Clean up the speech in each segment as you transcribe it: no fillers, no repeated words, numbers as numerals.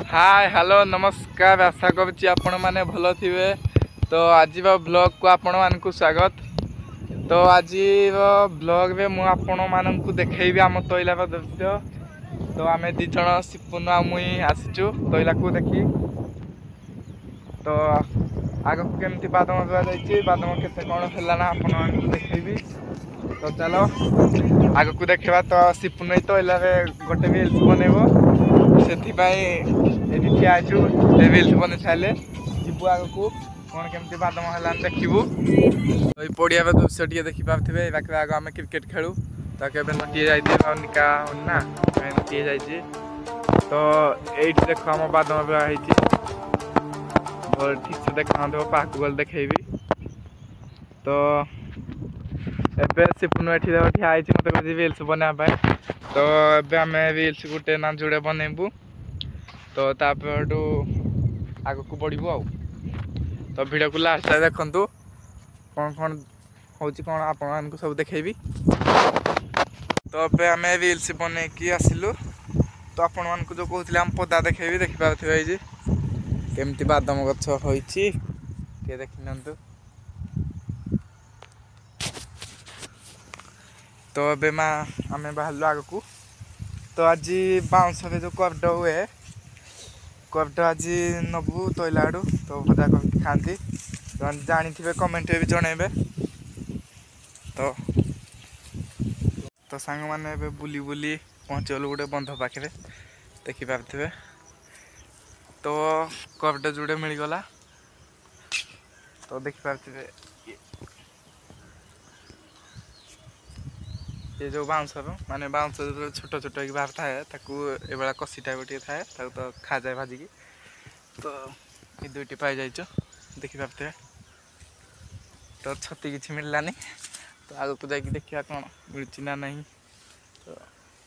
Hi hello नमस्कार आशा करुच्ची आपण मैंने भल थे। तो आज ब्लॉग को आपण मान स्वागत। तो आज ब्लॉग में मुझे आपण मानक देखी आम तैला दृश्य। तो आम दिज सिपुन मुई आसीचु तैला को देखी। तो आग को केमती बादम जाइए बादम केते कौन है ना आपण देखी। तो चलो आग को देखा। तो सिपुन तैला गोटे भी बनइब से ठिया रिल्स बन सारे जीव आग को कौन केमती बादम है देखू। तो पड़िया दृश्य टे देखी पारे आग आम क्रिकेट खेलु। ताके नटीए जाइए निका ना नटीए जाइए। तो ये देख आम बादम ठीक से देखा पाक गल देखेबी। तो एबे सिपुन ये ठिया मत रिल्स बनवाई। तो एबे आम रिल्स गोटे ना जोड़े बनइबू। तो आग को बढ़ू आ। तो वीडियो को लास्ट देखु कौन कौन कौन आप सब देखेबी। तो एबे आम रिल्स बनईकी आसिलु। तो आपण मानक जो कहते आम पदा देखेबी देखिपे केमती बादम गछ होइछि टे देखि नंतु। तो एबे आम बाहर आग को। तो आज बाउंस जो कर्ड हुए कर्ड आज नबू तैला आड़ू। तो भजा कर खाती तो जानी थे कमेंट भी जनइबे। तो सांग मैंने बुली बुली पहुँचगलु गोटे बंध पाखे देखिपे। तो कर्ड जोड़े मिलगला। तो देखिपे ये जो बाउंस माने बाउंस जो छोट छोट बाहर थाए ये कसी टाइप टे थाए तो खा जाए भाजिकी। तो ये दुईटी पाई जाइछ देखिपे। तो छती किसी मिललानी। तो आग को जाकि देखा कौन मिलची ना नहीं। तो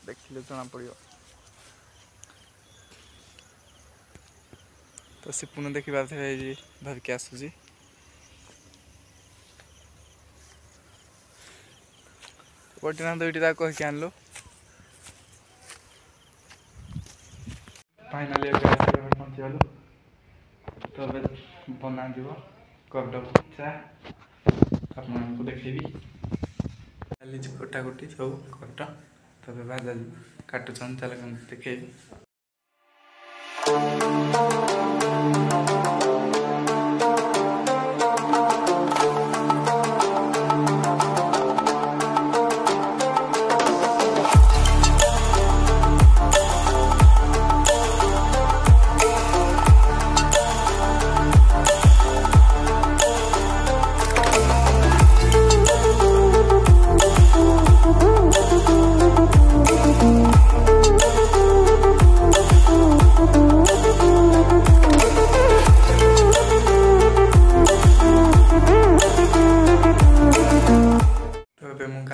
देखिले जना पड़ो। तो सिपुन देखिपे धरिकी आसूसी। गोटे ना दुईटी कहीकि आनलु। फाइनाली पहुँचीगलु। तो बना कर्ड भजा आपको देखेबी कटाकुटी सब कर्ड। तो भाजा काटुन चल देखेबी।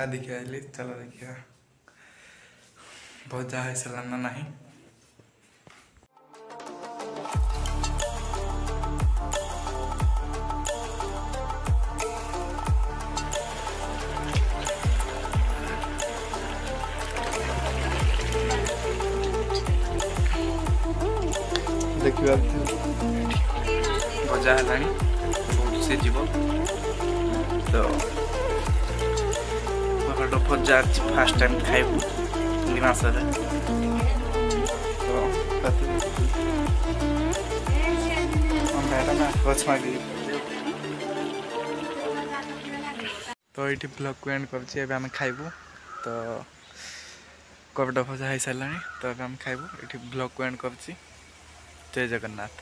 देखिए आइली चलो देखिए भजा है सलाना नहीं। देखिए भजा है बहुत से जीव। तो भजा फास्ट टाइम खाइबू मसरे। तो ये ब्लॉग को एंड कर खाइबू। तो कर्ड भजा हो सारा। तो आम खाइबू ये ब्लॉग को एंड कर। जय जगन्नाथ।